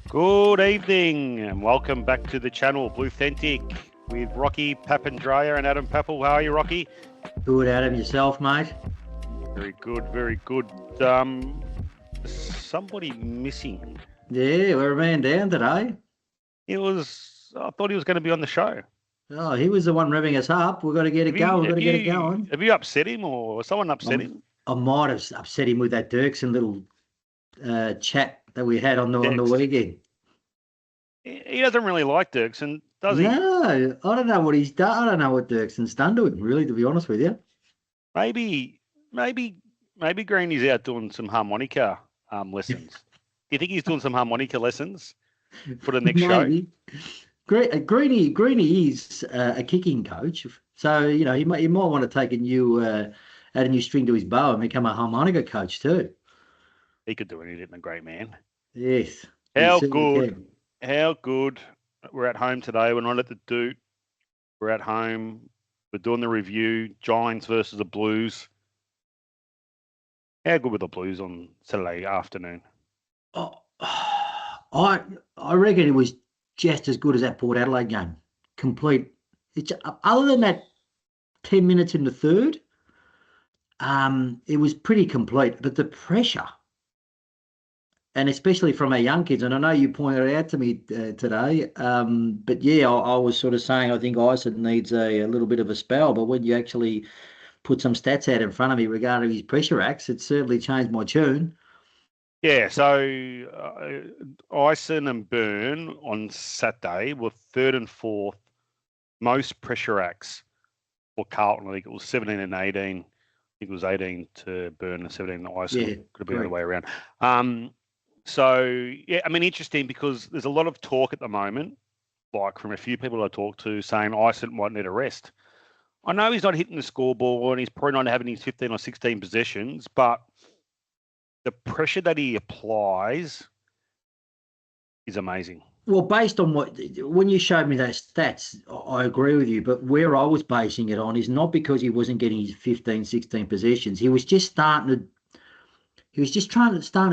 Good evening and welcome back to the channel Bluethentic with Rocky Papandrea and Adam Papel. How are you, Rocky? Good, Adam. Yourself, mate? Very good, very good. Somebody missing. Yeah, we're a man down today. I thought he was going to be on the show. Oh, he was the one revving us up. We've got to get it going. We've got to get it going. Have you upset him or someone upset him? I might have upset him with that Dirksen little chat that we had on the weekend. He doesn't really like Dirksen, does he? No, I don't know what he's done. I don't know what Dirksen's done to him, really, to be honest with you. Maybe Greeny's out doing some harmonica lessons. Do you think he's doing some harmonica lessons for the next show? Greeny is a kicking coach, so you know he might want to take add a new string to his bow and become a harmonica coach too. He could do anything, a great man. Yes. How good. We're at home today. We're not at the Doutta. We're at home. We're doing the review. Giants versus the Blues. How good were the Blues on Saturday afternoon? Oh, I reckon it was just as good as that Port Adelaide game. Complete. Other than that 10 minutes in the third, it was pretty complete. But the pressure, and especially from our young kids, and I know you pointed it out to me today, but yeah, I was sort of saying I think Ison needs a little bit of a spell, but when you actually put some stats out in front of me regarding his pressure acts, it certainly changed my tune. Yeah, so Ison and Byrne on Saturday were third and fourth most pressure acts for Carlton. I think it was 17 and 18. I think it was 18 to Byrne and 17 to Ison. Yeah, could have been the other way around. So, yeah, I mean, interesting because there's a lot of talk at the moment, like from a few people I talked to, saying Ison might need a rest. I know he's not hitting the scoreboard and he's probably not having his 15 or 16 possessions, but the pressure that he applies is amazing. Well, based on when you showed me those stats, I agree with you. But where I was basing it on is not because he wasn't getting his 15, 16 possessions. He was just starting to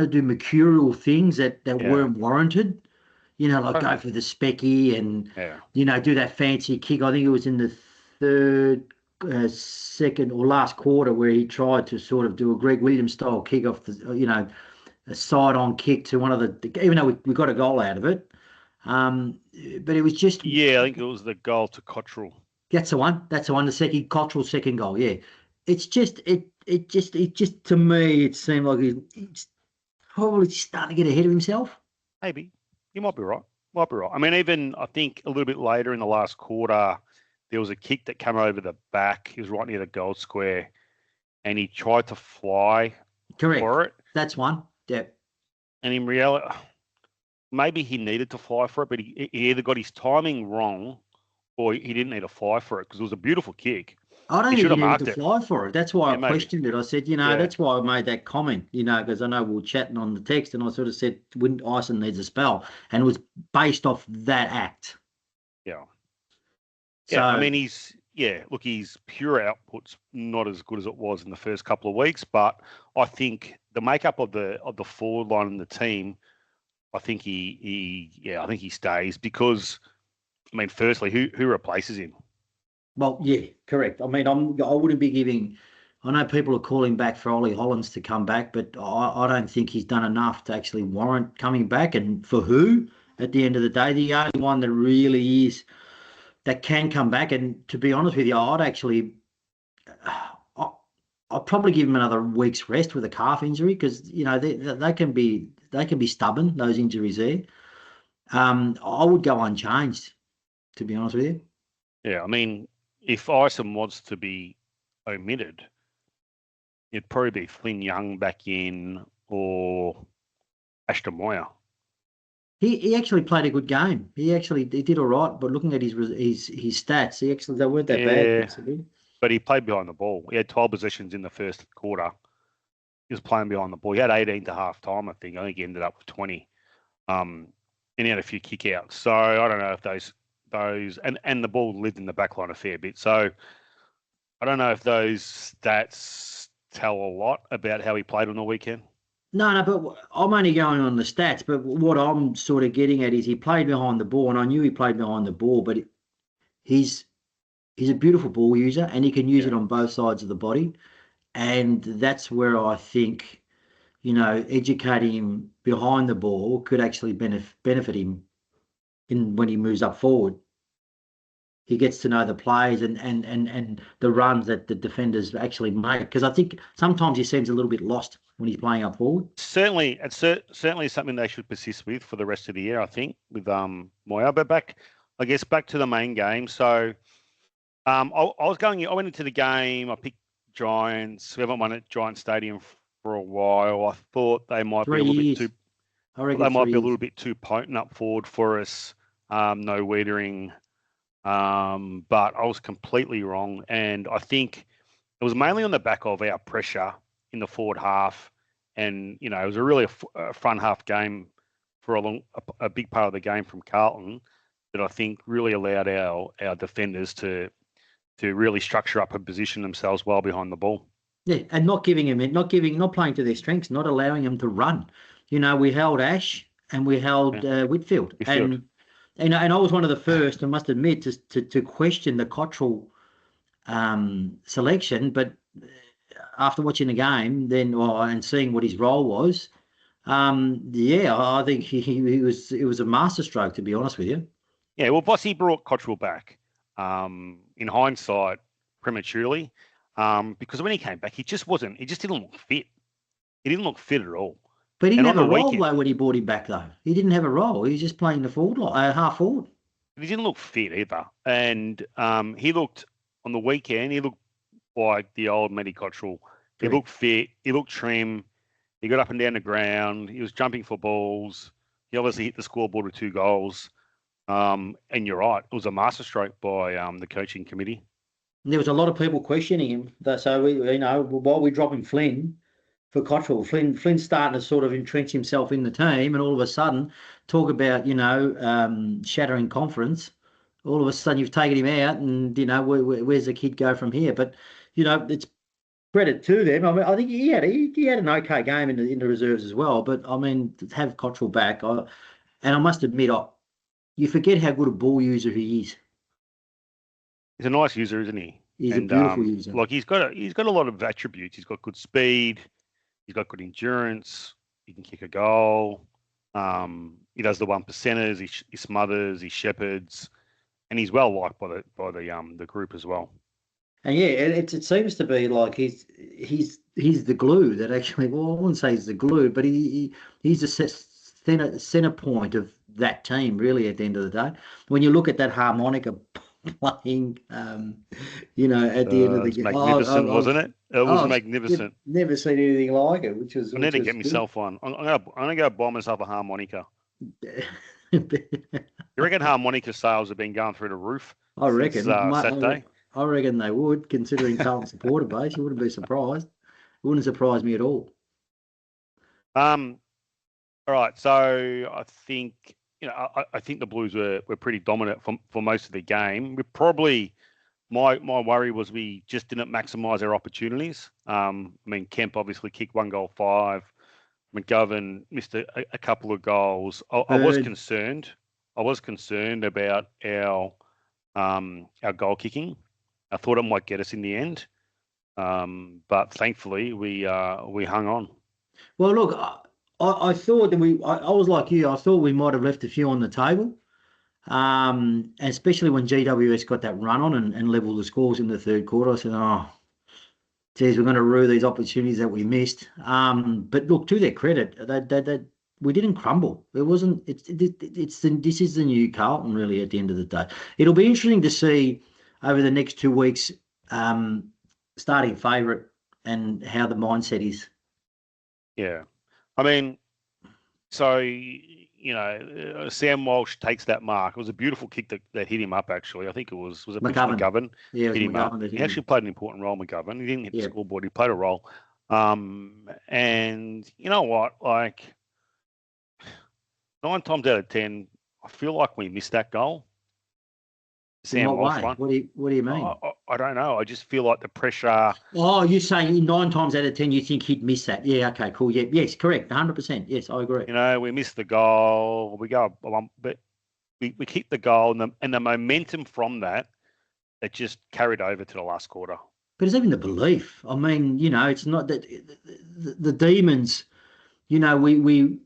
do mercurial things that weren't warranted. You know, like go for the specky and do that fancy kick. I think it was in the third, second or last quarter where he tried to sort of do a Greg Williams style kick off the, a side on kick to one of the, even though we got a goal out of it. But it was just. Yeah, I think it was the goal to Cottrell. That's the one. The second Cottrell second goal. Yeah. It's just, it just to me, it seemed like he's probably starting to get ahead of himself. Maybe. You might be right. I mean, even I think a little bit later in the last quarter, there was a kick that came over the back. He was right near the goal square, and he tried to fly for it. That's one. Yep. And in reality, maybe he needed to fly for it, but he either got his timing wrong or he didn't need to fly for it because it was a beautiful kick. I don't think he needed to fly for it. That's why I questioned it. I said, that's why I made that comment, because I know we were chatting on the text and I sort of said, Ison needs a spell. And it was based off that act. Yeah. So, I mean, his pure output's not as good as it was in the first couple of weeks, but I think the makeup of the forward line and the team, I think he stays because, I mean, firstly, who replaces him? Well, yeah, correct. I mean, I wouldn't be giving. I know people are calling back for Ollie Hollands to come back, but I don't think he's done enough to actually warrant coming back. And for who? At the end of the day, the only one that really is that can come back. And to be honest with you, I'd probably give him another week's rest with a calf injury because they can be stubborn, those injuries there. I would go unchanged, to be honest with you. Yeah, I mean, if Ison was to be omitted, it'd probably be Flynn Young back in or Ashton Moyer. He actually played a good game. He did all right, but looking at his stats, they weren't that bad. But he played behind the ball. He had 12 possessions in the first quarter. He was playing behind the ball. He had 18 to half time, I think. I think he ended up with 20. And he had a few kick-outs. So I don't know if those and the ball lived in the back line a fair bit. So I don't know if those stats tell a lot about how he played on the weekend. No, but I'm only going on the stats. But what I'm sort of getting at is he played behind the ball, and I knew he played behind the ball, but he's he's a beautiful ball user, and he can use Yeah. it on both sides of the body, and that's where I think educating him behind the ball could actually benefit him in when he moves up forward. He gets to know the plays and the runs that the defenders actually make. Because I think sometimes he seems a little bit lost when he's playing up forward. Certainly, it's certainly something they should persist with for the rest of the year, I think, with Moya. But I guess back to the main game. So I went into the game. I picked Giants. We haven't won at Giant Stadium for a while. I thought they might be a Three little bit years, too. I They reckon might three be a years. little bit too potent up forward for us. No Wiedering. But I was completely wrong, and I think it was mainly on the back of our pressure in the forward half, and it was a really a front half game for a big part of the game from Carlton that I think really allowed our defenders to really structure up and position themselves well behind the ball. Yeah, and not playing to their strengths, not allowing them to run. We held Ash and we held Yeah, Whitfield, midfield. and I was one of the first, I must admit, to question the Cottrell selection. But after watching the game, and seeing what his role was, yeah, I think he was it was a masterstroke, to be honest with you. Yeah, well, Bossy brought Cottrell back in hindsight prematurely because when he came back, he just wasn't. He just didn't look fit. He didn't look fit at all. But he didn't And on have the a role weekend, though when he brought him back though. He didn't have a role. He was just playing the forward, half forward. he didn't look fit either. And he looked on the weekend. He looked like the old Matty Cottrell. He Correct. looked fit. He looked trim. He got up and down the ground. He was jumping for balls. He obviously hit the scoreboard with 2 goals. And you're right, it was a masterstroke by the coaching committee. And there was a lot of people questioning him. So while we're dropping Flynn for Cottrell, Flynn's starting to sort of entrench himself in the team, and all of a sudden talk about shattering confidence. All of a sudden you've taken him out, and where's the kid go from here? But it's credit to them. I mean, I think he had an okay game in the reserves as well. But I mean, to have Cottrell back, and I must admit, you forget how good a ball user he is. He's a nice user, isn't he? He's a And beautiful user. like he's got a lot of attributes. He's got good speed. He's got good endurance. He can kick a goal. He does the 1%ers. He smothers. He shepherds, and he's well liked by the group as well. And yeah, it seems to be like he's the glue that actually. Well, I wouldn't say he's the glue, but he's the center point of that team. Really, at the end of the day, when you look at that harmonica playing, at the end of the It's game, magnificent, wasn't it? It was I've magnificent. never seen anything like it, which was I need which to was get myself one. I'm gonna go buy myself a harmonica. You reckon harmonica sales have been going through the roof I since reckon. Saturday? I reckon they would, considering Carlton supporter base. You wouldn't be surprised. It wouldn't surprise me at all. Um, all right. So I think I think the Blues were pretty dominant for most of the game. We probably my worry was we just didn't maximise our opportunities. I mean, Kemp obviously kicked 1 goal 5. McGovern missed a couple of goals. I was Bird, concerned. I was concerned about our goal kicking. I thought it might get us in the end, but thankfully we hung on. Well, look, I thought that I was like you. I thought we might have left a few on the table, and especially when GWS got that run on and leveled the scores in the third quarter. I said, oh, geez, we're going to rue these opportunities that we missed. But look, to their credit, that we didn't crumble. It wasn't. This is the new Carlton, really. At the end of the day, it'll be interesting to see over the next 2 weeks, starting favourite and how the mindset is. Yeah, I mean, so Sam Walsh takes that mark. It was a beautiful kick that hit him up. Actually, I think it was Mitch McGovern Yeah, it was hit him up. McGovern that hit He actually him. played an important role. McGovern. He didn't hit the Yeah. scoreboard. He played a role. And you know what? Like 9 times out of 10, I feel like we missed that goal. In Sam what Walsh way? one. What do you mean? I don't know. I just feel like the pressure. Oh, you're saying 9 times out of 10 you think he'd miss that? Yeah, okay, cool. Yeah, yes, correct, 100%. Yes, I agree. We miss the goal. We go, but we keep the goal, and the momentum from that, it just carried over to the last quarter. But it's even the belief. I mean, it's not that the Demons. We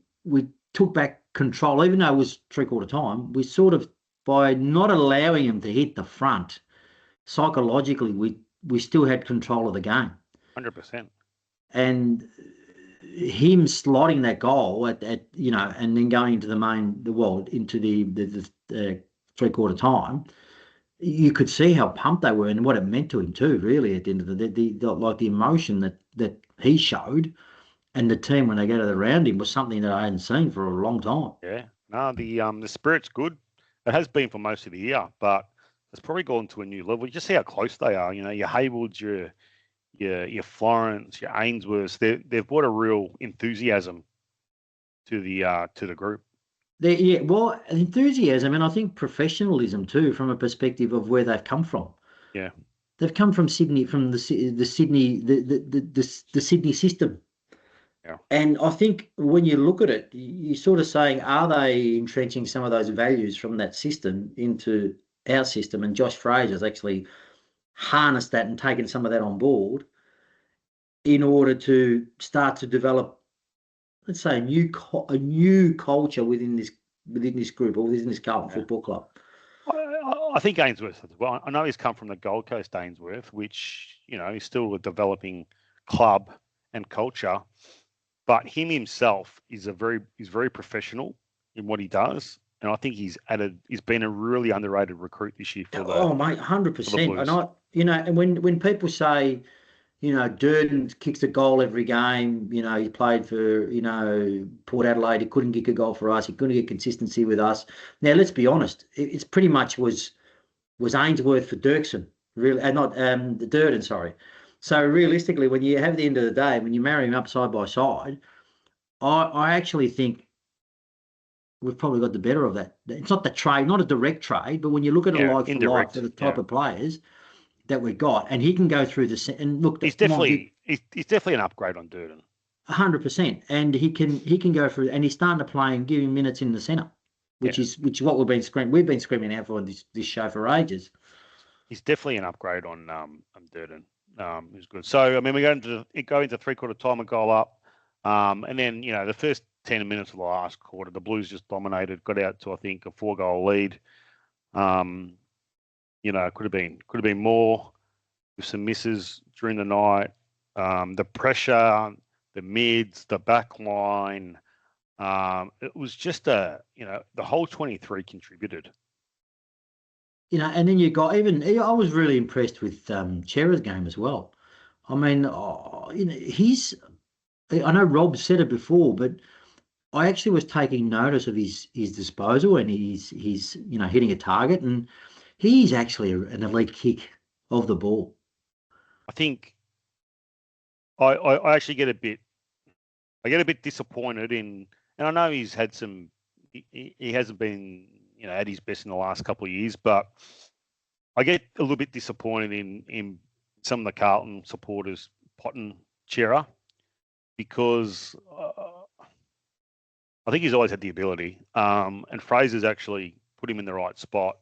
took back control, even though it was three-quarter time. We sort of, by not allowing him to hit the front, psychologically, we still had control of the game. 100%. And him slotting that goal at and then going into into the three-quarter time, you could see how pumped they were and what it meant to him too, really, at the end of the day. The emotion that he showed and the team when they get around him was something that I hadn't seen for a long time. Yeah. No, the spirit's good. It has been for most of the year, but it's probably gone to a new level. You just see how close they are. Your Haywoods, your Florence, your Ainsworths, they've brought a real enthusiasm to the group. Enthusiasm, and I think professionalism too, from a perspective of where they've come from. Yeah, they've come from Sydney, from the Sydney the Sydney system. Yeah. And I think when you look at it, you're sort of saying, are they entrenching some of those values from that system into our system? And Josh Fraser's actually harnessed that and taken some of that on board in order to start to develop, let's say, a new culture within this group or within this Carlton Football Club. I think Ainsworth as well. I know he's come from the Gold Coast Ainsworth, which is still a developing club and culture. But him himself is very professional in what he does, and I think he's been a really underrated recruit this year for the. Mate, 100%. And when people say, Durden kicks a goal every game, he played for Port Adelaide, he couldn't kick a goal for us, he couldn't get consistency with us. Now let's be honest, it's pretty much was Ainsworth for Dirksen, really, and not the Durden, sorry. So realistically, when you have the end of the day, when you marry them up side by side, I actually think we've probably got the better of that. It's not the trade, not a direct trade, but when you look at a like for like for the type of players that we've got, and he can go through and look. He's definitely an upgrade on Durden. 100%, and he can go through, and he's starting to play and give him minutes in the centre, which is what we've been screaming out for this show for ages. He's definitely an upgrade on Durden. He's good. So I mean, we go into three-quarter time, a goal up, and then the first 10 minutes of the last quarter, the Blues just dominated, got out to I think a 4-goal lead. Could have been more with some misses during the night. The pressure, the mids, the back line. It was just the whole 23 contributed. And then you got I was really impressed with Chera's game as well. I mean, I know Rob said it before, but I actually was taking notice of his disposal and his hitting a target, and he's actually an elite kick of the ball. I think I actually get a bit disappointed in, and I know he's had some, he hasn't been at his best in the last couple of years, but I get a little bit disappointed in some of the Carlton supporters potting Chera, because I think he's always had the ability, and Fraser's actually put him in the right spot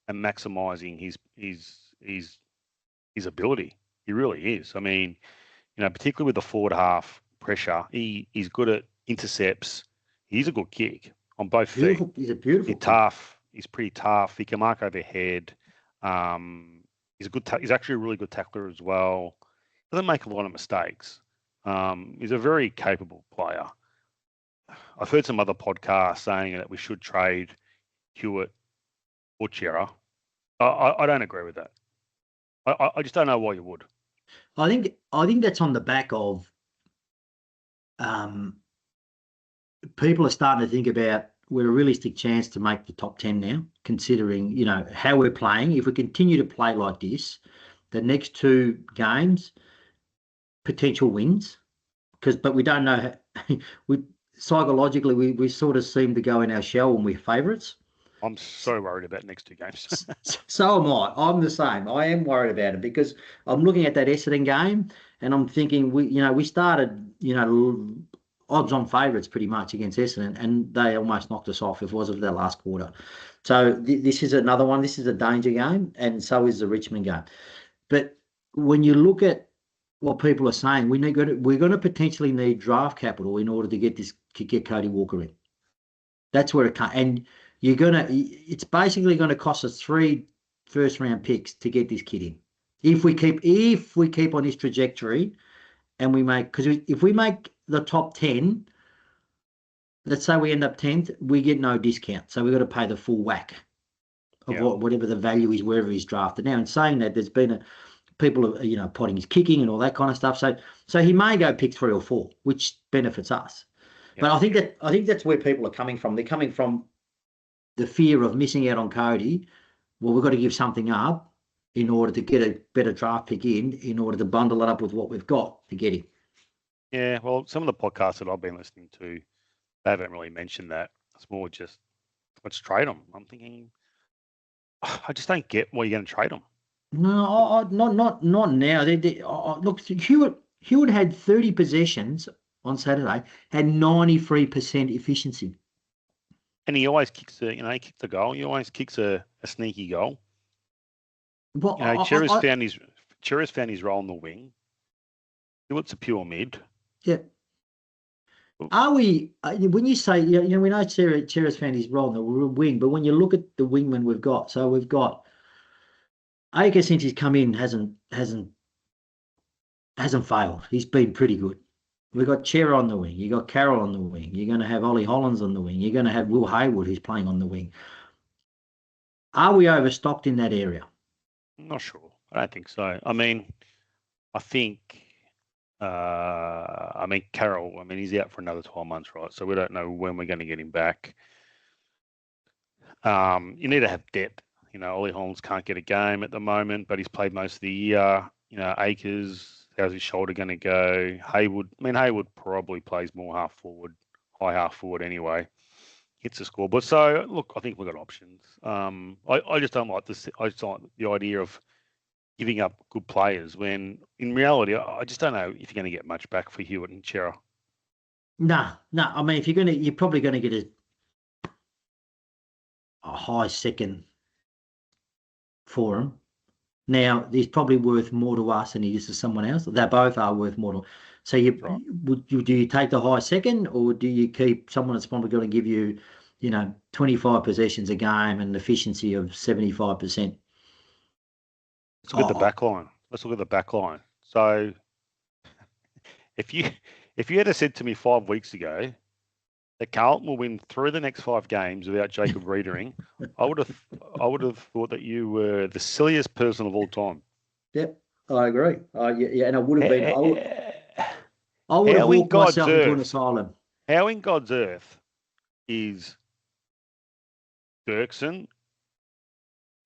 and maximising his ability. He really is. I mean, particularly with the forward half pressure, he's good at intercepts. He's a good kick on both feet. He's a beautiful. He's tough. He's pretty tough. He can mark overhead. He's actually a really good tackler as well. Doesn't make a lot of mistakes. He's a very capable player. I've heard some other podcasts saying that we should trade Hewitt or Chera. I don't agree with that. I just don't know why you would. I think that's on the back of people are starting to think about we're a realistic chance to make the top 10 now, considering how we're playing. If we continue to play like this, the next 2 games, potential wins, but we don't know. We psychologically we sort of seem to go in our shell when we're favourites. I'm so worried about next 2 games. So am I. I'm the same. I am worried about it because I'm looking at that Essendon game and I'm thinking we started, odds on favourites pretty much against Essendon and they almost knocked us off if it wasn't their last quarter. So this is another one. This is a danger game and so is the Richmond game. But when you look at what people are saying, we're going to potentially need draft capital in order to get Cody Walker in. That's where it comes. And it's basically going to cost us 3 first-round picks to get this kid in. If we keep on this trajectory, and because if we make the top 10, let's say we end up 10th, we get no discount. So we've got to pay the full whack of whatever the value is wherever he's drafted. Now, in saying that, there's been people are potting his kicking and all that kind of stuff. So he may go pick 3 or 4, which benefits us. Yep. But I think that's where people are coming from. They're coming from the fear of missing out on Cody. Well, we've got to give something up in order to get a better draft pick in order to bundle it up with what we've got to get him. Yeah, well, some of the podcasts that I've been listening to, they haven't really mentioned that. It's more just, let's trade them. I'm thinking, I just don't get why you're going to trade them. No, not now. Look, Hewitt had 30 possessions on Saturday, had 93% efficiency. And he always kicks he kicks a goal. He always kicks a sneaky goal. Well, Chera's found his role in the wing. Hewitt's a pure mid. Yeah. Are we, when you say, we know Chera's found his role in the wing, but when you look at the wingmen we've got, so we've got Acre since he's come in hasn't failed. He's been pretty good. We've got Chera on the wing. You got Carroll on the wing. You're going to have Ollie Hollands on the wing. You're going to have Will Hayward who's playing on the wing. Are we overstocked in that area? I'm not sure. I don't think so. I mean, I think, Carroll, he's out for another 12 months, right? So we don't know when we're going to get him back. You need to have depth. Ollie Holmes can't get a game at the moment, but he's played most of the year. Akers, how's his shoulder going to go? Hayward probably plays more high half forward anyway. Hits the scoreboard. So, look, I think we've got options. I just don't like this. I just don't like the idea of giving up good players when, in reality, I just don't know if you're going to get much back for Hewitt and Chera. No. If you're probably going to get a high second for him. Now, he's probably worth more to us than he is to someone else. They both are worth more to. So do you take the high second, or do you keep someone that's probably going to give you, 25 possessions a game and an efficiency of 75%? Let's look at the back line. So, if you had said to me 5 weeks ago that Carlton will win 3 of the next 5 games without Jacob Riedering, I would have thought that you were the silliest person of all time. Yep, I agree. And I would have been. I would have walked myself into an asylum. How in God's earth is Dirksen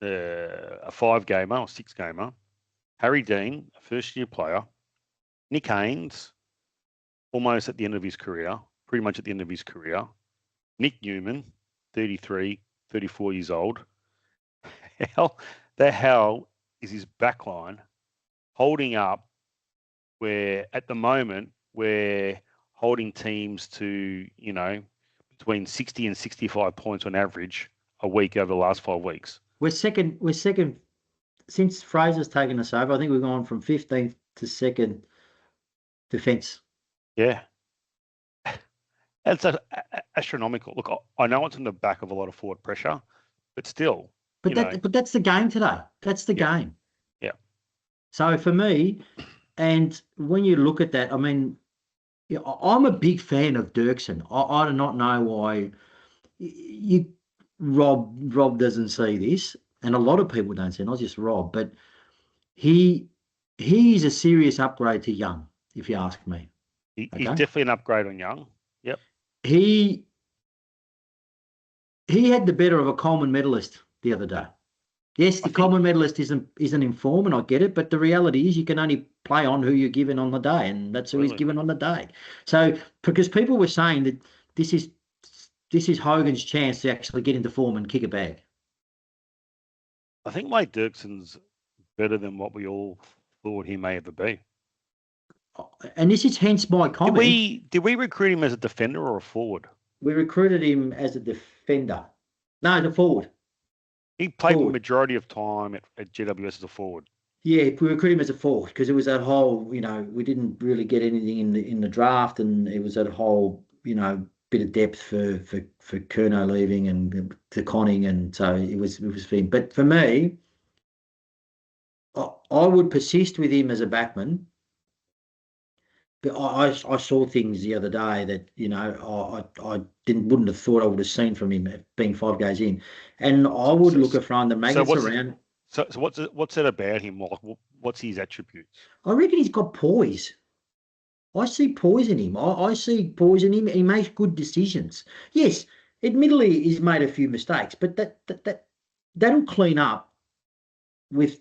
a 5-gamer or 6-gamer, Harry Dean, a first-year player, Nick Haynes, almost at the end of his career, pretty much at the end of his career, Nick Newman, 33, 34 years old. How the hell is his backline holding up where at the moment we're holding teams to, between 60 and 65 points on average a week over the last 5 weeks? We're second since Fraser's taken us over. I think we've gone from 15th to 2nd defence. Yeah. It's astronomical. Look, I know it's in the back of a lot of forward pressure, but still. But that's the game today. That's the game. Yeah. So for me, and when you look at that, I'm a big fan of Dirksen. I do not know why Rob doesn't see this, and a lot of people don't see it, not just Rob, but he's a serious upgrade to Young, if you ask me. He's definitely an upgrade on Young. Yep. He had the better of a Coleman medalist the other day. Yes, the Coleman medalist isn't in form, and I get it, but the reality is you can only play on who you're given on the day, and that's who he's given on the day. So, because people were saying that this is this is Hogan's chance to actually get into form and kick a bag. I think Wade Dirkson's better than what we all thought he may ever be. And this is hence my comment. Did we recruit him as a defender or a forward? We recruited him as a defender. No, as a forward. He played the majority of time at GWS as a forward. Yeah, we recruited him as a forward because it was that whole, we didn't really get anything in the draft, and it was that whole, bit of depth for Curnow leaving and to Conning, and so it was fine. But for me, I would persist with him as a backman. But I saw things the other day that I wouldn't have thought I would have seen from him being 5 games in, and I would look at throwing the magnets around. So what's it about him? Like, what's his attributes? I reckon he's got poise. I see poise in him. I see poise in him. He makes good decisions. Yes, admittedly, he's made a few mistakes, but that'll clean up with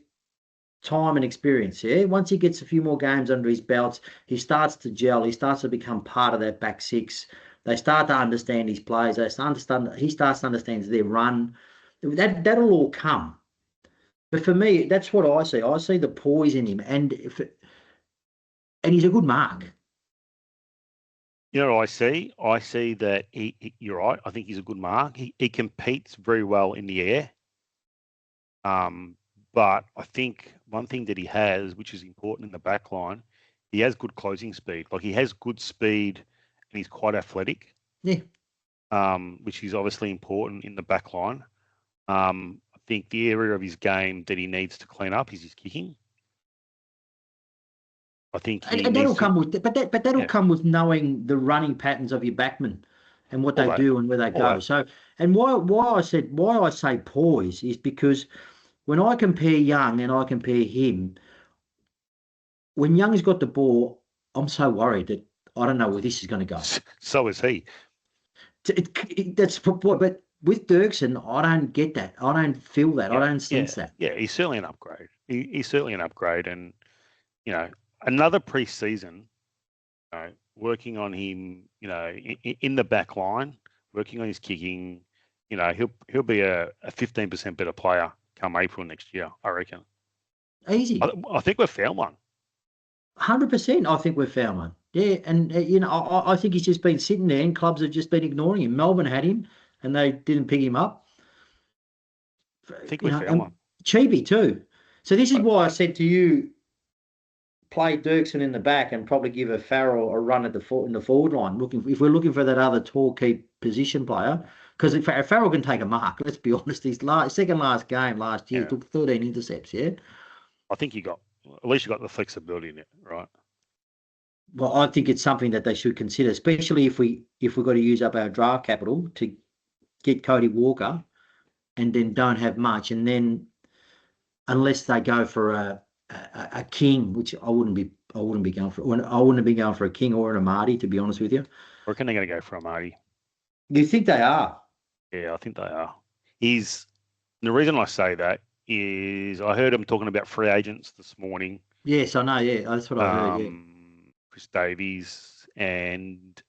time and experience. Yeah, once he gets a few more games under his belt, he starts to gel. He starts to become part of that back six. They start to understand his plays. He starts to understand their run. That'll all come. But for me, that's what I see. I see the poise in him, and he's a good mark. You know what I see? I see that you're right. I think he's a good mark. He competes very well in the air. But I think one thing that he has, which is important in the back line, he has good closing speed. Like, he has good speed and he's quite athletic. Yeah. Which is obviously important in the back line. I think the area of his game that he needs to clean up is his kicking. I think that'll come with knowing the running patterns of your backmen and what they do and where they go. So, and why I say poise is because when I compare Young and I compare him, when Young's got the ball, I'm so worried that I don't know where this is going to go. So is he. But with Dirksen, I don't get that. I don't feel that. I don't sense that. Yeah, he's certainly an upgrade. He's certainly an upgrade, and another pre-season, working on him, in the back line, working on his kicking, he'll be a 15% better player come April next year, I reckon. Easy. I think we've found one. 100%. I think we've found one. Yeah, and I think he's just been sitting there, and clubs have just been ignoring him. Melbourne had him, and they didn't pick him up. I think we found one. Cheapy too. So this is why I said to you, play Dirksen in the back and probably give a Farrell a run in the forward line. If we're looking for that other tall key position player, because if Farrell can take a mark, let's be honest, his second last game last year took 13 intercepts. Yeah, I think at least you got the flexibility in it, right? Well, I think it's something that they should consider, especially if we've got to use up our draft capital to get Cody Walker, and then don't have much, and then unless they go for a King, which I wouldn't be going for. I wouldn't be going for a King or an Amadi, to be honest with you. I reckon they're going to go for Amadi. You think they are? Yeah, I think they are. The reason I say that is I heard him talking about free agents this morning. Yes, I know. Yeah, that's what I heard. Yeah. Chris Davies and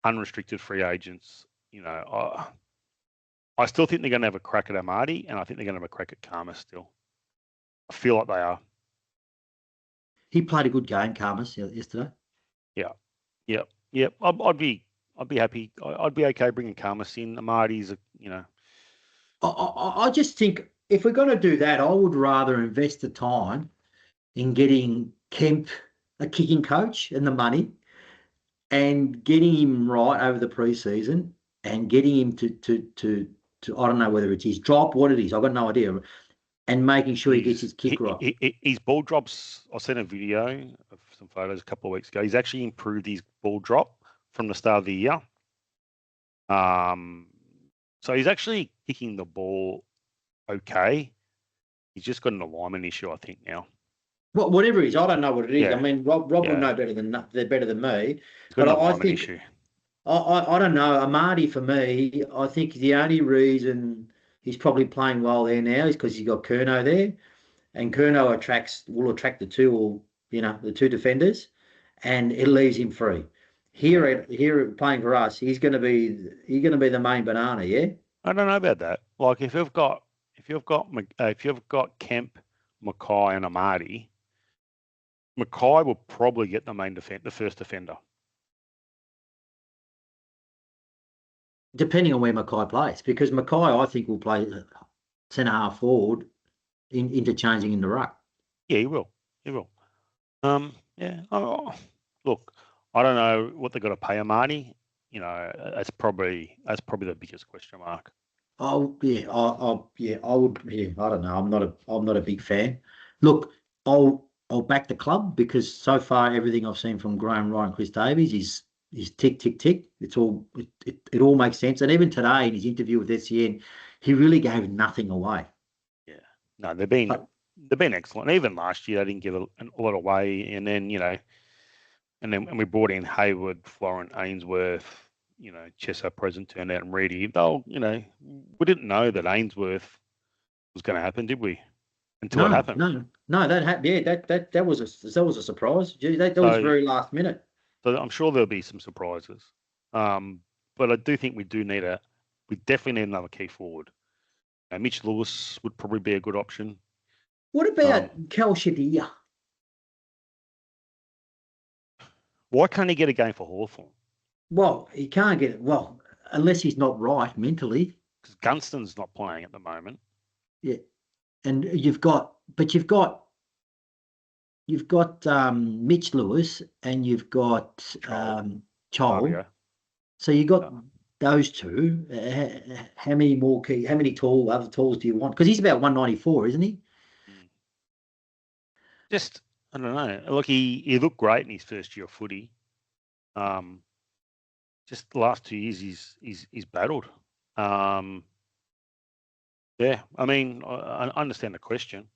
unrestricted free agents. I still think they're going to have a crack at Amadi, and I think they're going to have a crack at Karma still. I feel like they are. He played a good game, Karmas, yesterday. Yeah. I'd be happy. I'd be okay bringing Karmas in. Amadi's, I just think if we're going to do that, I would rather invest the time in getting Kemp a kicking coach and the money, and getting him right over the pre-season, and getting him to I don't know whether it's his drop, what it is. I've got no idea. And making sure he gets his kick right. His ball drops, I seen a video of some photos a couple of weeks ago. He's actually improved his ball drop from the start of the year. So he's actually kicking the ball okay. He's just got an alignment issue, I think, now. Well, whatever it is, I don't know what it is. Yeah. I mean, Rob will know better than me. But I think issue. I don't know. Amadi, for me, I think the only reason he's probably playing well there now is because he's got Curnow there, and Curnow will attract the two defenders, and it leaves him free. here playing for us, he's going to be the main banana. Yeah. I don't know about that. Like if you've got Kemp, Mackay, and Amadi, Mackay will probably get the first defender. Depending on where Mackay plays, because Mackay, I think, will play centre half forward, interchanging in the ruck. Yeah, he will. He will. Yeah. Oh, look, I don't know what they've got to pay Amadi. You know, that's probably the biggest question mark. Oh yeah, I would. Yeah, I don't know. I'm not a big fan. Look, I'll back the club because so far everything I've seen from Graham Wright and Chris Davies is tick tick tick. It all makes sense. And even today in his interview with SEN, he really gave nothing away. Yeah. No, they've been excellent. Even last year they didn't give a lot away, and then we brought in Hayward, Florent, Ainsworth. You know, Chesso Present turned out and Reedy. We didn't know that Ainsworth was going to happen, did we? Until it happened. No, that happened. Yeah, that was a surprise. Gee, that was very last minute. So I'm sure there'll be some surprises. But I do think we definitely need another key forward. Mitch Lewis would probably be a good option. What about Cal Shadia? Why can't he get a game for Hawthorn? Well, he can't get it. Well, unless he's not right mentally. Because Gunston's not playing at the moment. Yeah, and you've got Mitch Lewis and you've got Chol. So you got those two. How many other talls do you want? Because he's about 194, isn't he? Just I don't know. Look, he looked great in his first year of footy. Just the last 2 years he's battled. Yeah, I mean, I understand the question. I'm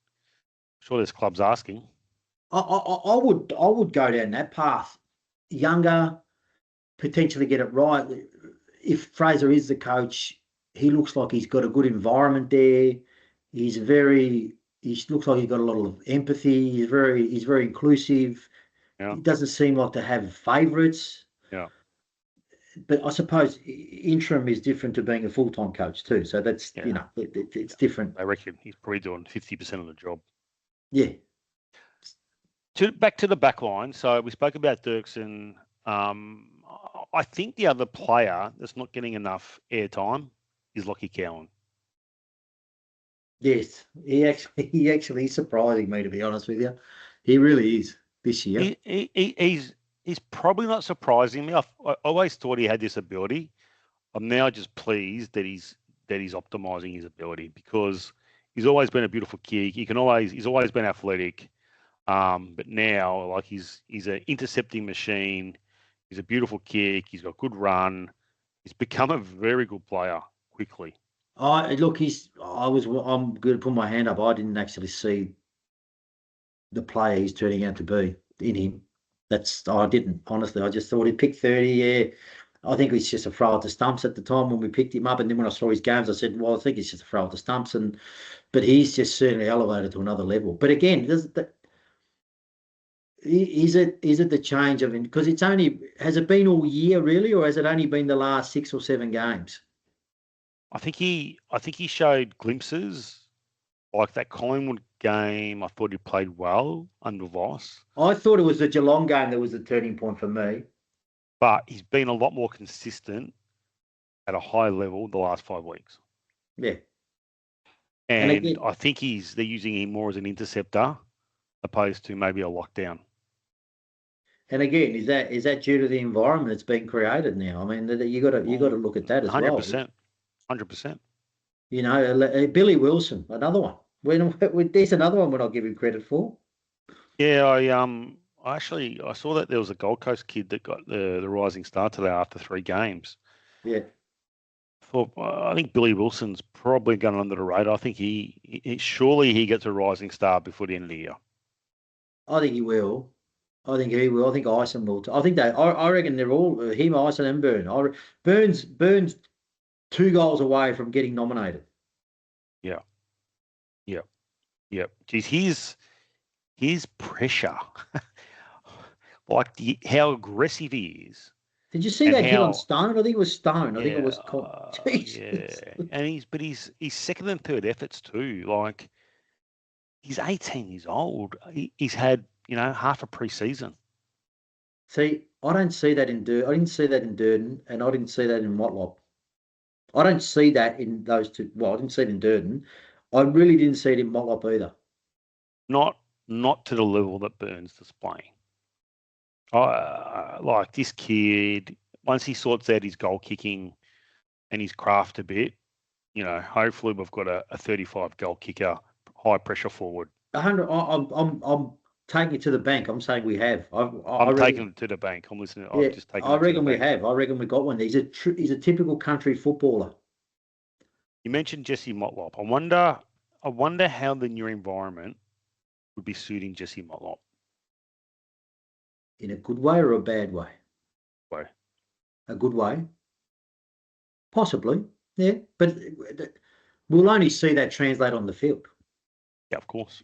sure there's clubs asking. I would go down that path. Younger, potentially get it right. If Fraser is the coach, he looks like he's got a good environment there. He looks like he's got a lot of empathy. He's very inclusive. Yeah. He doesn't seem like to have favourites. Yeah. But I suppose interim is different to being a full-time coach too. So that's it's different. I reckon he's probably doing 50% of the job. Yeah. Back to the back line. So we spoke about Dirksen. I think the other player that's not getting enough airtime is Lockie Cowan. Yes, he actually is surprising me, to be honest with you. He really is this year. He's probably not surprising me. I always thought he had this ability. I'm now just pleased that he's optimizing his ability because he's always been a beautiful kick. He's always been athletic. But now, like he's an intercepting machine. He's a beautiful kick. He's got good run. He's become a very good player quickly. I'm going to put my hand up. I didn't actually see the player he's turning out to be in him. I didn't, honestly. I just thought he picked 30. Yeah, I think he's just a throw at the stumps at the time when we picked him up. And then when I saw his games, I said, well, I think he's just a throw at the stumps. But he's just certainly elevated to another level. But again, is it the change of him? Because has it been all year really, or has it only been the last 6 or 7 games? I think he showed glimpses. Like that Collingwood game, I thought he played well under Voss. I thought it was the Geelong game that was the turning point for me. But he's been a lot more consistent at a high level the last 5 weeks. Yeah. And again, I think they're using him more as an interceptor opposed to maybe a lockdown. And again, is that due to the environment that's being created now? I mean, you got to look at that as 100%, 100%. You know, Billy Wilson, another one. There's another one we're not giving credit for. Yeah, I saw that there was a Gold Coast kid that got the rising star today after 3 games. Yeah. I think Billy Wilson's probably going under the radar. I think surely he gets a rising star before the end of the year. I think he will. I think he will. I think Ison will. I reckon they're all him, Ison, and Burn. Burns 2 goals away from getting nominated. Yeah. Geez, his pressure, like how aggressive he is. Did you see And that hit on how, Stone? I think it was Stone. I think it yeah, was yeah. Jesus. And he's second and third efforts too. Like, he's 18 years old. He's had, half a pre-season. See, I don't see that in I didn't see that in Durden, and I didn't see that in Motlop. I don't see that in those two. Well, I didn't see it in Durden. I really didn't see it in Motlop either. Not to the level that Burns displaying. Like this kid, once he sorts out his goal kicking and his craft a bit, hopefully we've got a 35 goal kicker, high pressure forward. 100. I'm taking it to the bank. I'm saying we have. I'm taking it to the bank. I'm listening. Yeah, I've just taken I it to the reckon we bank. have. I reckon we got one. He's a typical country footballer. You mentioned Jesse Motlop. I wonder how the new environment would be suiting Jesse Motlop. In a good way or a bad way? Way. A good way? Possibly, yeah. But we'll only see that translate on the field. Yeah, of course.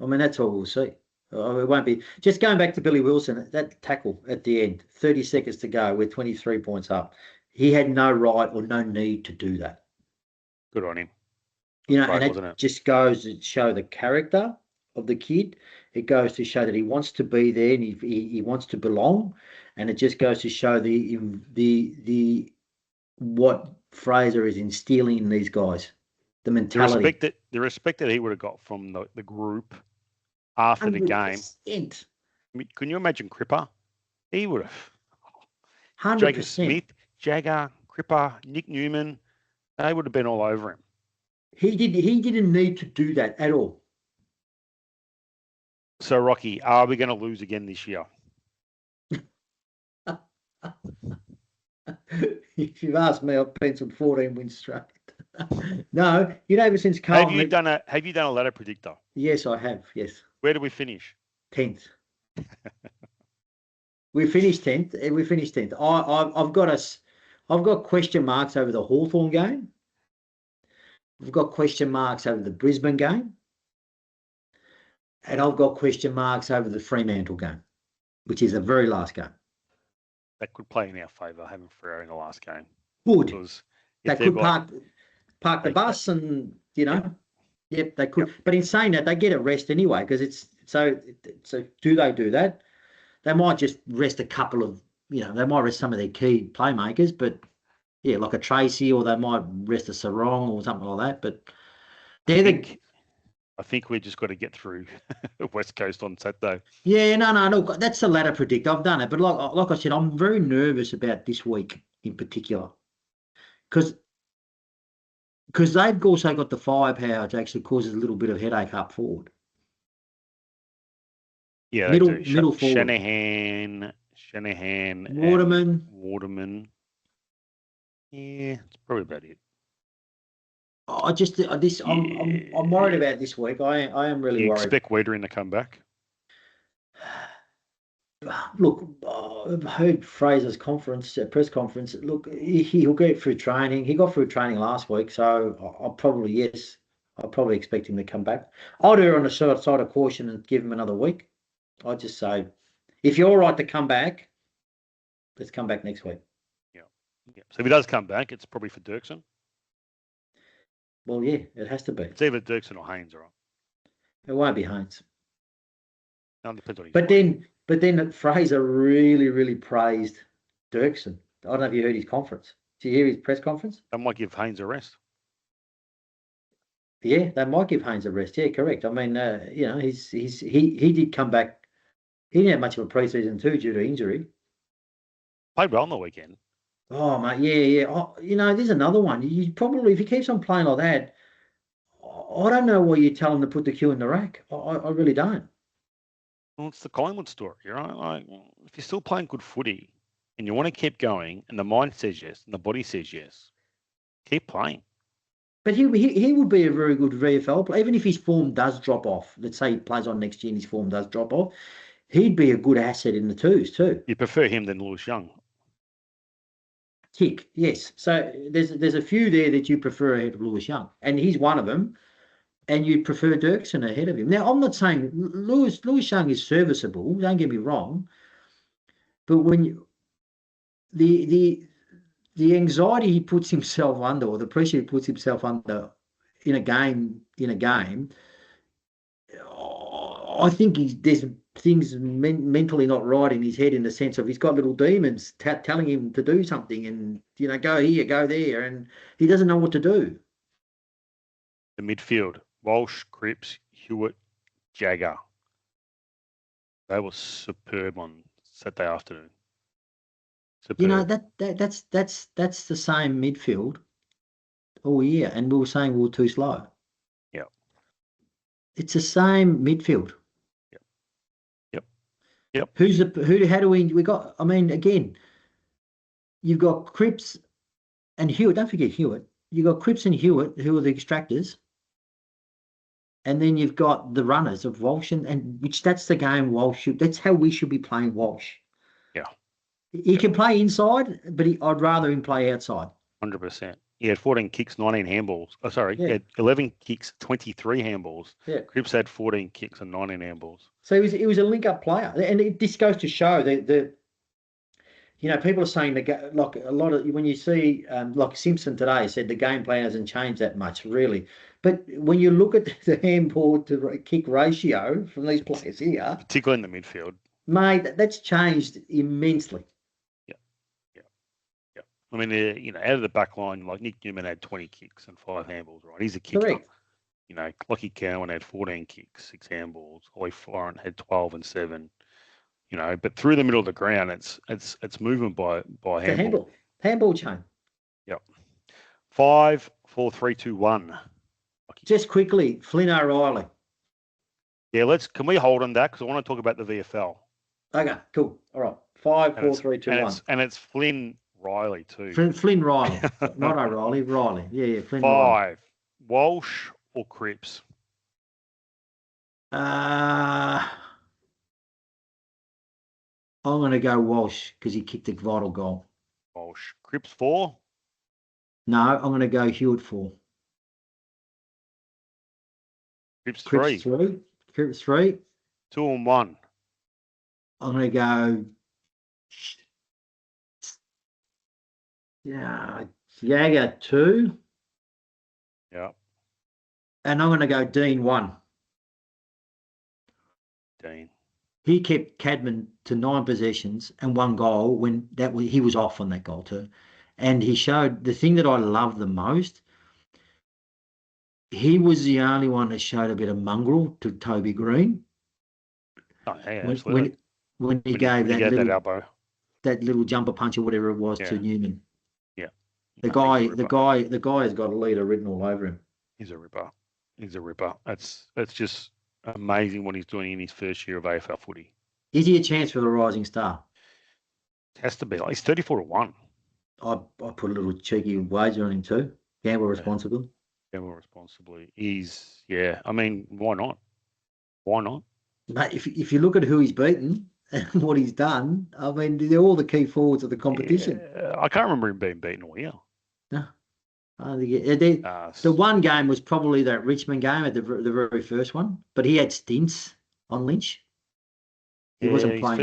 I mean, that's all we'll see. It won't be. Just going back to Billy Wilson, that tackle at the end, 30 seconds to go, we're 23 points up. He had no right or no need to do that. Good on him. Great, and it just goes to show the character of the kid. It goes to show that he wants to be there and he wants to belong, and it just goes to show the what Fraser is instilling in these guys, the mentality. The respect that he would have got from the group after 100%. The game. I mean, can you imagine Cripper? He would have. 100%. Jagger Smith, Jagger, Cripper, Nick Newman, they would have been all over him. He didn't need to do that at all. So, Rocky, are we going to lose again this year? If you've asked me, I've penciled 14 wins straight. No, ever since Carlton. Have you done a ladder predictor? Yes, I have. Yes. Where do we finish? 10th. We finished 10th. We finished 10th. I've got question marks over the Hawthorn game. I've got question marks over the Brisbane game. And I've got question marks over the Fremantle game, which is the very last game. That could play in our favour, having Freo in the last game. Would. That could park the bus and, Yep, they could. Yep. But in saying that, they get a rest anyway, because it's so do they do that? They might just rest a couple of, they might rest some of their key playmakers, but yeah, like a Tracy, or they might rest a Sarong or something like that. But I think we just got to get through West Coast on Saturday. Yeah, no. Look, that's the ladder predict. I've done it, but like I said, I'm very nervous about this week in particular, because they've also got the firepower to actually cause a little bit of headache up forward. Yeah, middle forward. Shanahan, Waterman. Yeah, it's probably about it. I'm worried about this week. I am really worried. You expect Wiedering to come back? Look, I've heard Fraser's press conference. Look, he'll get through training. He got through training last week, so I'll probably expect him to come back. I'll do it on the side of caution and give him another week. I'd just say, if you're all right to come back, let's come back next week. Yeah. So if he does come back, it's probably for Dirksen. Well, yeah, it has to be. It's either Dirksen or Haynes, right? It won't be Haynes. No, it depends on his But then Fraser really, really praised Dirksen. I don't know if you heard his conference. Did you hear his press conference? They might give Haynes a rest. Yeah, they might give Haynes a rest. Yeah, correct. I mean, he did come back. He didn't have much of a pre-season too due to injury. Played well on the weekend. Oh, mate, yeah. Oh, there's another one. You probably, if he keeps on playing like that, I don't know why you tell him to put the cue in the rack. I really don't. Well, it's the Collingwood story, right? Like, if you're still playing good footy and you want to keep going, and the mind says yes, and the body says yes, keep playing. But he would be a very good VFL player, even if his form does drop off. Let's say he plays on next year and his form does drop off. He'd be a good asset in the twos too. You prefer him than Lewis Young? Tick, yes. So there's a few there that you prefer ahead of Lewis Young, and he's one of them. And you'd prefer Dirksen ahead of him. Now, I'm not saying Lewis Young is serviceable. Don't get me wrong, but when the anxiety he puts himself under, or the pressure he puts himself under in a game, I think there's things mentally not right in his head, in the sense of he's got little demons telling him to do something, and go here, go there, and he doesn't know what to do. The midfield: Walsh, Cripps, Hewitt, Jagger. They were superb on Saturday afternoon. Superb. That's the same midfield all year, and we were saying we were too slow. Yeah. It's the same midfield. Yep. How do we got? I mean, again, you've got Cripps and Hewitt. Don't forget Hewitt. You've got Cripps and Hewitt, who are the extractors, and then you've got the runners of Walsh, and which that's the game Walsh. That's how we should be playing Walsh. Yeah. He can play inside, but I'd rather him play outside. 100%. He had 14 kicks, 19 handballs. Oh, sorry. Yeah. He had 11 kicks, 23 handballs. Yeah. Cripps had 14 kicks and 19 handballs. So he was a link-up player. And this goes to show that people are saying that, like a lot of, when you see, like Simpson today said, the game plan hasn't changed that much, really. But when you look at the handball to kick ratio from these players here, particularly in the midfield, mate, that's changed immensely. I mean, out of the back line, like Nick Newman had 20 kicks and 5 handballs, right? He's a kicker. Correct. Lockie Cowan had 14 kicks, 6 handballs. Ollie Florent had 12 and 7. But through the middle of the ground, it's movement by handball. Handball chain. Yep. 5, 4, 3, 2, 1. Just quickly, Flynn O'Reilly. Yeah, can we hold on that, because I want to talk about the VFL. Okay, cool. All right. 5, 4, 3, 2, 1. And it's Flynn Riley too. Flynn Riley, not O'Reilly. Riley. Yeah, Flynn 5, Riley. Walsh or Cripps? I'm going to go Walsh because he kicked a vital goal. Walsh. Cripps 4? No, I'm going to go Hewitt 4. Cripps 3? Cripps 3. 2 and 1. I'm going to go... Yeah, Jagger 2. Yeah. And I'm going to go Dean 1. Dean. He kept Cadman to 9 possessions and 1 goal when he was off on that goal too. And he showed the thing that I love the most. He was the only one that showed a bit of mongrel to Toby Green. Oh, yeah, absolutely. When he gave that elbow, that little jumper punch or whatever it was to Newman. Yeah. The guy has got a leader written all over him. He's a ripper. That's just amazing what he's doing in his first year of AFL footy. Is he a chance for the rising star? Has to be. Like, he's 34 to 1. I put a little cheeky wager on him too. Gamble responsibly. He's I mean, why not? Mate, if you look at who he's beaten and what he's done, I mean, they're all the key forwards of the competition. Yeah, I can't remember him being beaten all year. No. The one game was probably that Richmond game at the very first one, but he had stints on Lynch. He wasn't playing.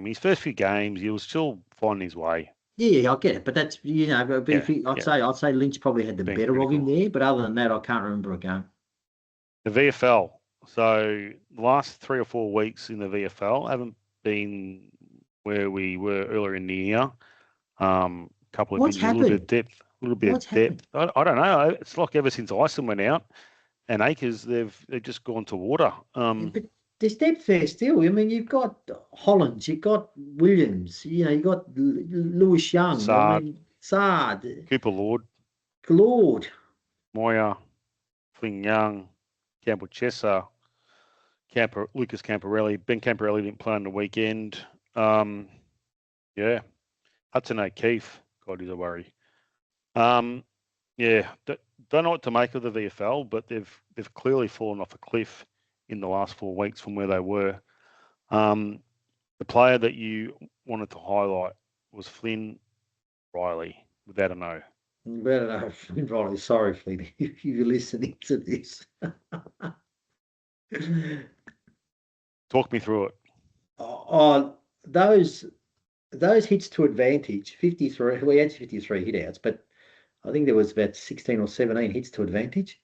His first few games, he was still finding his way. Yeah, I get it, but that's I'd say Lynch probably had the better of him there, but other than that, I can't remember a game. The VFL. So the last 3 or 4 weeks in the VFL haven't been where we were earlier in the year. Couple of injuries, a little bit of depth. I don't know. It's like ever since Iceland went out and Acres, they've just gone to water. But there's depth there still. I mean, you've got Hollands, you've got Williams, you've got Lewis Young, Sard, Cooper Lord, Moya, Flynn Young, Campbell Chesser, Lucas Camporelli. Ben Camporelli didn't play on the weekend. Hudson O'Keefe, God, he's a worry. Don't know what to make of the VFL, but they've clearly fallen off a cliff in the last 4 weeks from where they were. The player that you wanted to highlight was Flynn Riley, without a no. Without a no, Flynn Riley. Sorry, Flynn, if you're listening to this. Talk me through it. Those those hits to advantage, 53, we had 53 hit outs, but I think there was about 16 or 17 hits to advantage.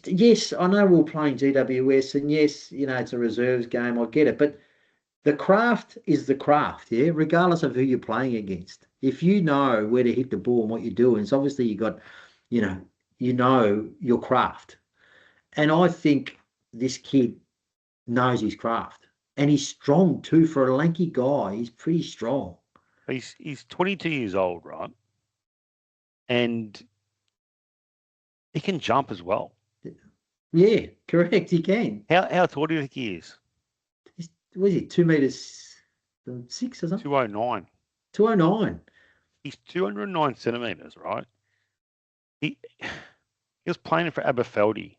Yes, I know we're playing GWS, and yes, it's a reserves game. I get it, but the craft is the craft, yeah, regardless of who you're playing against. If you know where to hit the ball and what you're doing, it's obviously you know your craft. And I think this kid knows his craft. And he's strong too. For a lanky guy, he's pretty strong. He's 22 years old, right? And he can jump as well. Yeah, correct. He can. How tall do you think he is? Was he 2 meters 6 or something? 209. 209. He's 209 centimeters, right? He was playing for Aberfeldy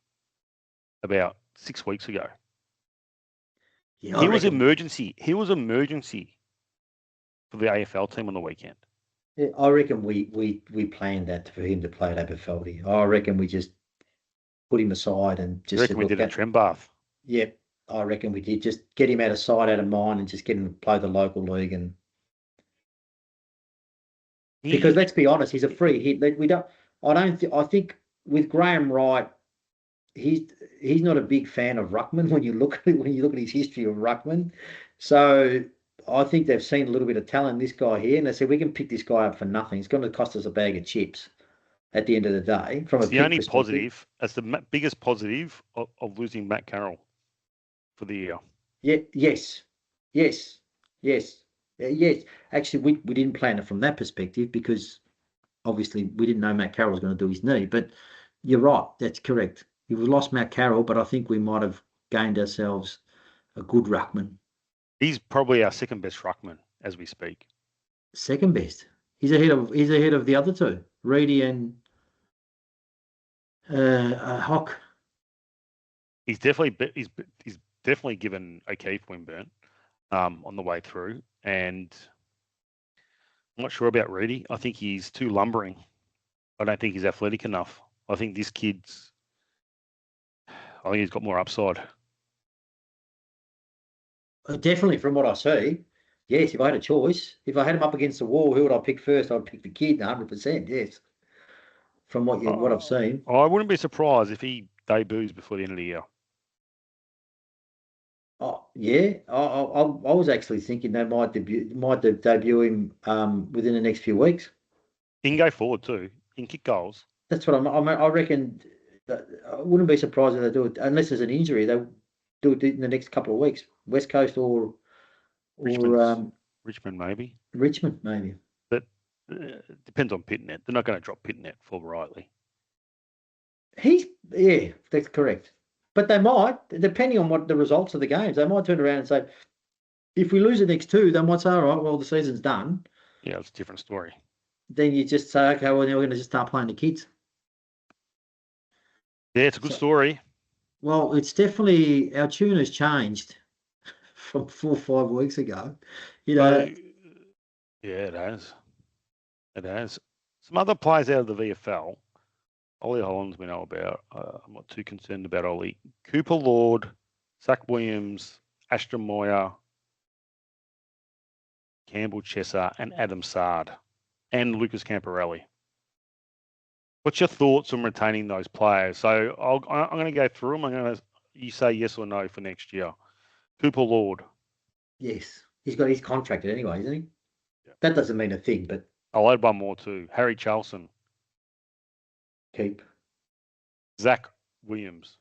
about 6 weeks ago. Yeah, He was emergency for the AFL team on the weekend. Yeah, I reckon we planned that for him to play at Aberfeldy. I reckon we just put him aside and just. I reckon we did a trim bath. Yeah, I reckon we did. Just get him out of sight, out of mind, and just get him to play the local league. And because let's be honest, he's a free hit. We don't. I think with Graham Wright, he's not a big fan of ruckman when you look at his history of ruckman. So I think they've seen a little bit of talent in this guy here, and they said we can pick this guy up for nothing. It's going to cost us a bag of chips at the end of the day. From it's the only positive. That's the biggest positive of losing Matt Carroll for the year. Yeah. Yes. Actually, we didn't plan it from that perspective because obviously we didn't know Matt Carroll was going to do his knee. But you're right. That's correct. We've lost Matt Carroll, but I think we might have gained ourselves a good ruckman. He's probably our second best ruckman as we speak. Second best. He's ahead of the other two, Reedy and Hock. He's definitely given O'Keefe Winburn on the way through, and I'm not sure about Reedy. I think he's too lumbering. I don't think he's athletic enough. I think he's got more upside. Definitely, from what I see, yes. If I had a choice, if I had him up against the wall, who would I pick first? I'd pick the kid, 100%. Yes, from what I've seen. I wouldn't be surprised if he debuts before the end of the year. Oh yeah, I was actually thinking they might debut him within the next few weeks. He can go forward too. He can kick goals. That's what I reckon. I wouldn't be surprised if they do it unless there's an injury. They do it in the next couple of weeks. West Coast or Richmond maybe. Richmond maybe. But depends on Pitnet. They're not going to drop Pitnet for Riley. That's correct. But they might, depending on what the results of the games, they might turn around and say, if we lose the next two, they might say, all right, well, the season's done. Yeah, it's a different story. Then you just say, okay, well, now we're going to just start playing the kids. Yeah, it's a good story. Well, it's definitely, our tune has changed from 4 or 5 weeks ago. Yeah, it has. It has. Some other players out of the VFL, Ollie Hollands we know about. I'm not too concerned about Ollie. Cooper Lord, Zach Williams, Ashton Moyer, Campbell Chesser, and Adam Sard, and Lucas Camporelli. What's your thoughts on retaining those players? So I'm going to go through them. You say yes or no for next year. Cooper Lord. Yes. He's got his contracted anyway, isn't he? Yeah. That doesn't mean a thing, but... I'll add one more too. Harry Charlson. Keep. Zach Williams.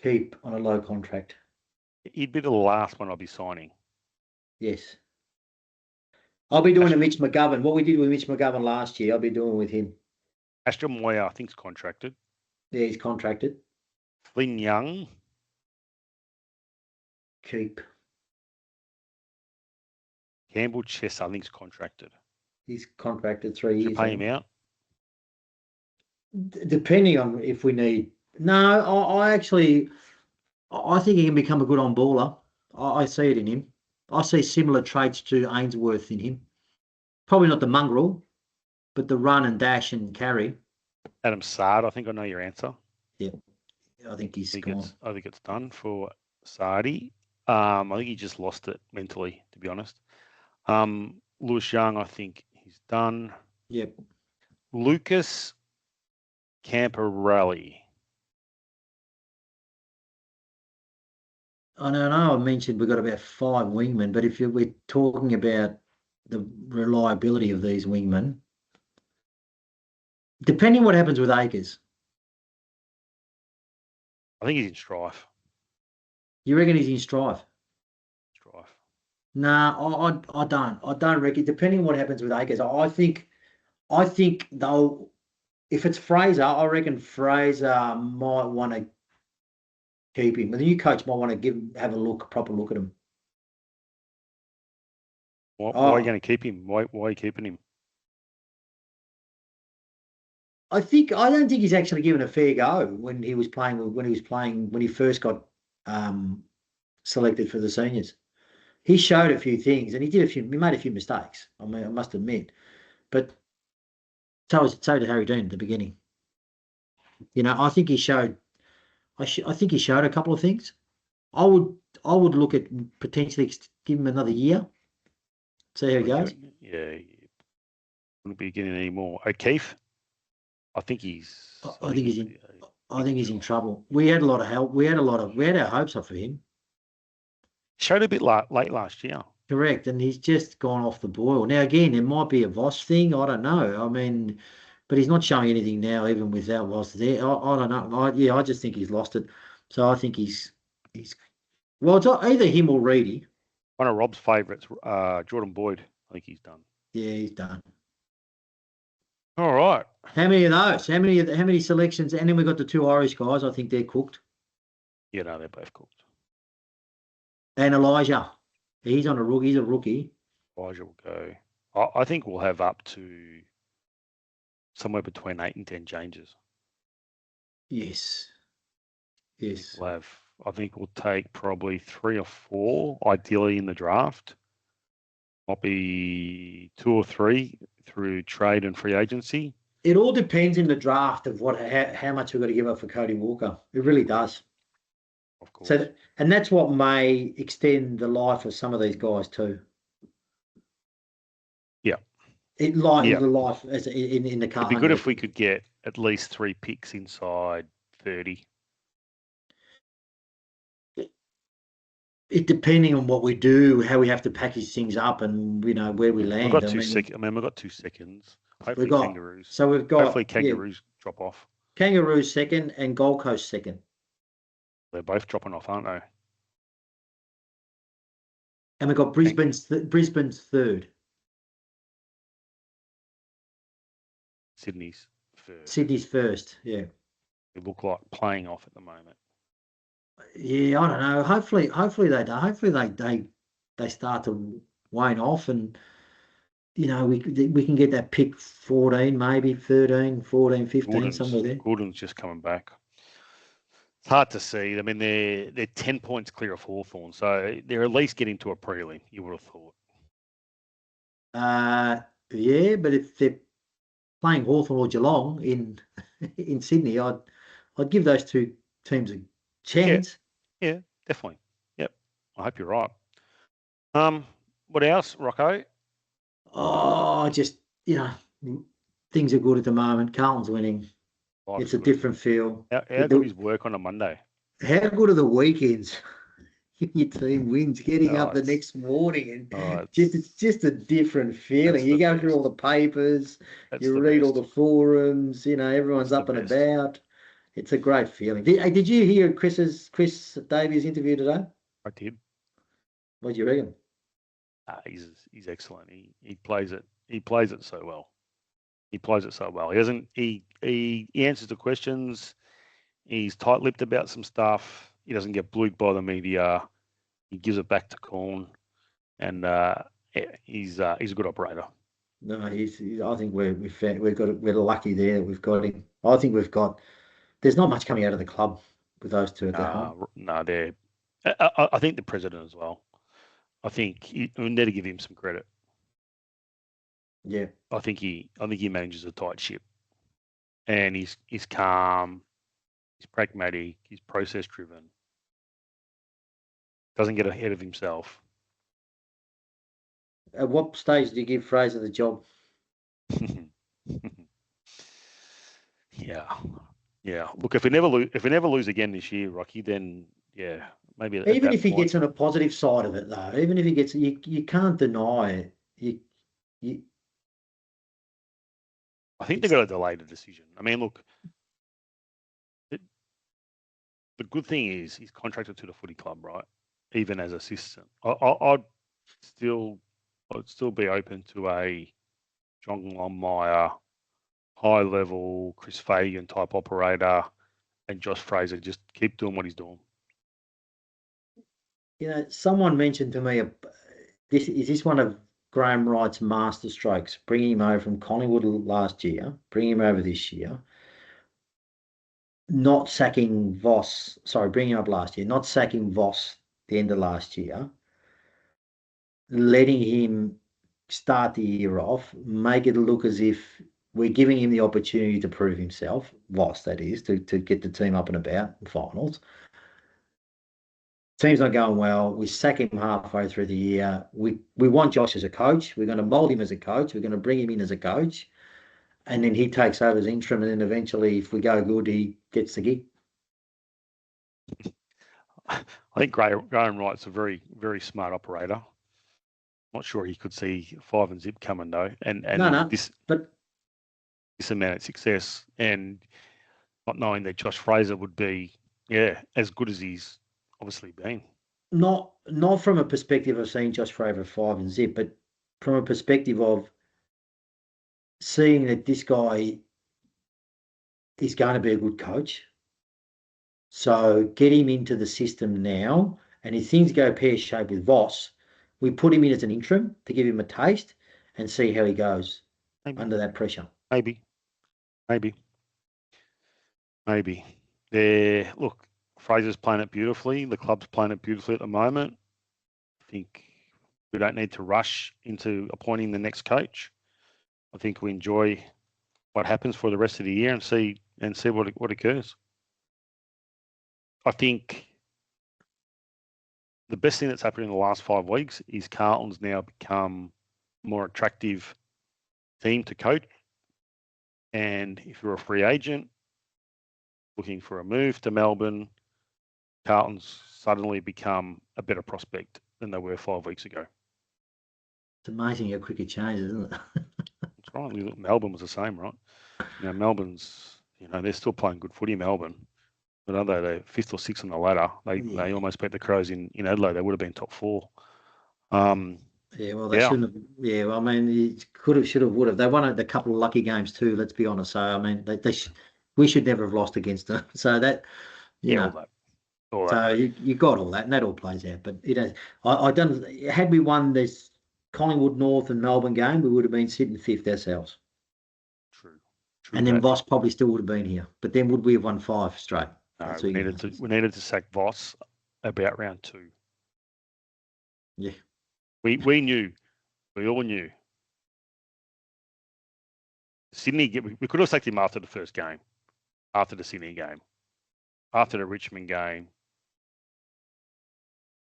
Keep on a low contract. He'd be the last one I'll be signing. Yes. I'll be doing a Mitch McGovern. What we did with Mitch McGovern last year, I'll be doing with him. Ashton Moyer, I think, is contracted. Yeah, he's contracted. Flynn Young. Keep. Campbell Chess, I think, is contracted. He's contracted 3 years. Should pay him out? Depending on if we need... No, I think he can become a good on-baller. I see it in him. I see similar traits to Ainsworth in him. Probably not the mongrel, but the run and dash and carry. Adam Sard, I think I know your answer. Yeah. I think he's gone. I think it's done for Sardi. I think he just lost it mentally, to be honest. Lewis Young, I think he's done. Yep. Lucas Camperelli. I don't know. I mentioned we've got about 5 wingmen, but if we're talking about the reliability of these wingmen, depending what happens with Akers, I think he's in strife. you reckon he's in strife? Strife. Nah, I don't. I don't reckon. Depending on what happens with Akers, I think they'll. If it's Fraser, I reckon Fraser might want to keep him. The new coach might want to have a proper look at him. Why are you going to keep him? Why are you keeping him? I don't think he's actually given a fair go when he was playing when he first got selected for the seniors. He showed a few things and he made a few mistakes. I mean, I must admit, but so did Harry Dean at the beginning. I think he showed. I think he showed a couple of things. I would look at potentially give him another year. See how he goes. Yeah, wouldn't be getting any more. O'Keefe, I think he's. I think he's in trouble. We had a lot of help. We had our hopes up for him. Showed a bit late last year. Correct, and he's just gone off the boil. Now again, it might be a Voss thing. I don't know. I mean, but he's not showing anything now, even without Voss there. I don't know. I just think he's lost it. So I think he's. Well, it's either him or Reedy. One of Rob's favourites, Jordan Boyd. I think he's done. Yeah, he's done. All right. How many of those? How many selections? And then we got the 2 Irish guys. I think they're cooked. Yeah, no, they're both cooked. And Elijah, he's on a rookie. He's a rookie. Elijah will go. I think we'll have up to somewhere between 8 and 10 changes. Yes. I think we'll take probably 3 or 4, ideally in the draft. Might be 2 or 3 through trade and free agency. It all depends in the draft of how much we've got to give up for Cody Walker. It really does. Of course. So, and that's what may extend the life of some of these guys too. Yeah. The life as in the car. It'd be good if we could get at least 3 picks inside 30. It depending on what we do, how we have to package things up, and where we land. We've got 2 seconds. We've got 2 seconds. Hopefully Kangaroos. So we've got hopefully Kangaroos drop off. Kangaroos second and Gold Coast second. They're both dropping off, aren't they? And we've got Brisbane's third. Sydney's first. Sydney's first, yeah. They look like playing off at the moment. Yeah, I don't know. Hopefully they do. Hopefully they start to wane off, and we can get that pick 14, maybe 13, 14, 15, somewhere there. Gordon's just coming back. It's hard to see. I mean, they're 10 points clear of Hawthorn, so they're at least getting to a prelim. You would have thought. Yeah, but if they're playing Hawthorn or Geelong in Sydney, I'd give those 2 teams a chance. Yeah, definitely. Yep. I hope you're right. What else, Rocco? Oh, just things are good at the moment. Carlton's winning. It's a different feel. How good is work on a Monday? How good are the weekends? Your team wins, getting up the next morning, and it's just a different feeling. You go through all the papers, you read all the forums. Everyone's up and about. It's a great feeling. Did you hear Chris Davies' interview today? I did. What do you reckon? He's excellent. He plays it. He plays it so well. He plays it so well. He doesn't. He answers the questions. He's tight-lipped about some stuff. He doesn't get blued by the media. He gives it back to Corn, and he's a good operator. No, I think we're lucky there that we've got him. I think we've got. There's not much coming out of the club with those two at that point. No, they're. I think the president as well. I think we need to give him some credit. Yeah, I think he manages a tight ship, and he's calm. He's pragmatic. He's process driven. Doesn't get ahead of himself. At what stage do you give Fraser the job? Yeah. Look, if we never lose again this year, Rocky, then yeah, maybe Even if he gets on a positive side of it, though, even if he gets, you can't deny it. I think they've got to delay the decision. I mean, look, the good thing is he's contracted to the footy club, right? Even as assistant, I'd still be open to a John Longmire, high level Chris Fagan type operator, and Josh Fraser just keep doing what he's doing. Someone mentioned to me, this one of Graham Wright's master strokes, bringing him over from Collingwood last year, bringing him over this year, not sacking Voss, bringing him up last year, not sacking Voss the end of last year, letting him start the year off, make it look as if we're giving him the opportunity to prove himself, Voss, that is, to get the team up and about in finals. Team's not going well. We sack him halfway through the year. We want Josh as a coach. We're going to mould him as a coach. We're going to bring him in as a coach. And then he takes over as interim. And then eventually, if we go good, he gets the gig. I think Graham Wright's a very, very smart operator. Not sure he could see 5 and zip coming though. And this amount of success, and not knowing that Josh Fraser would be, as good as he's obviously been. Not from a perspective of seeing Josh Fraser 5 and zip, but from a perspective of seeing that this guy is going to be a good coach. So get him into the system now, and if things go pear-shaped with Voss, we put him in as an interim to give him a taste and see how he goes under that pressure. Maybe. Look, Fraser's playing it beautifully. The club's playing it beautifully at the moment. I think we don't need to rush into appointing the next coach. I think we enjoy what happens for the rest of the year and see what occurs. I think the best thing that's happened in the last 5 weeks is Carlton's now become a more attractive team to coach. And if you're a free agent looking for a move to Melbourne, Carlton's suddenly become a better prospect than they were 5 weeks ago. It's amazing how quick it changes, isn't it? That's right. Look, Melbourne was the same, right? Melbourne's, they're still playing good footy, Melbourne. But are they? They're 5th or 6th on the ladder. They almost beat the Crows in Adelaide. They would have been top 4. They shouldn't have. Yeah, well, I mean, it could have, should have, would have. They won a couple of lucky games too, let's be honest. So, I mean, we should never have lost against them. So that, all that. So you got all that, and that all plays out. But I don't. Had we won this Collingwood North and Melbourne game, we would have been sitting 5th ourselves. True. And then Voss probably still would have been here. But then would we have won 5 straight? No, we needed to sack Voss about round 2. Yeah. We all knew. Sydney, we could have sacked him after the first game, after the Sydney game, after the Richmond game,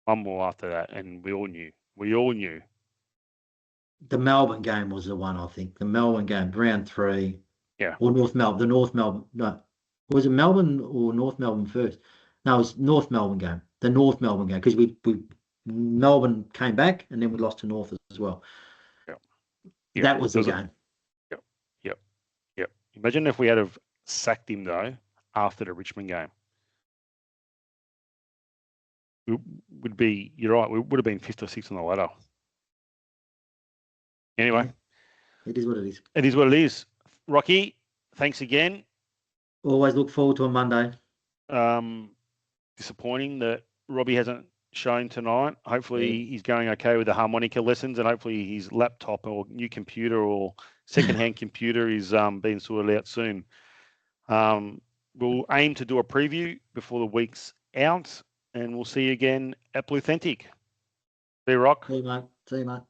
one more after that, and we all knew. The Melbourne game was the one, I think. The Melbourne game, round 3. Yeah. Or North Melbourne. The North Melbourne. No. Was it Melbourne or North Melbourne first? No, it was North Melbourne game. The North Melbourne game, because Melbourne came back and then we lost to North as well. Yeah. That was the game. Yep. Imagine if we had have sacked him though after the Richmond game. You're right, we would have been 5th or 6th on the ladder. Anyway. Yeah. It is what it is. It is what it is. Rocky, thanks again. Always look forward to a Monday. Disappointing that Robbie hasn't shown tonight. Hopefully he's going okay with the harmonica lessons, and hopefully his laptop or new computer or second-hand computer is being sorted out soon. We'll aim to do a preview before the week's out, and we'll see you again at Bluethentic. See you, Rock. See you, mate.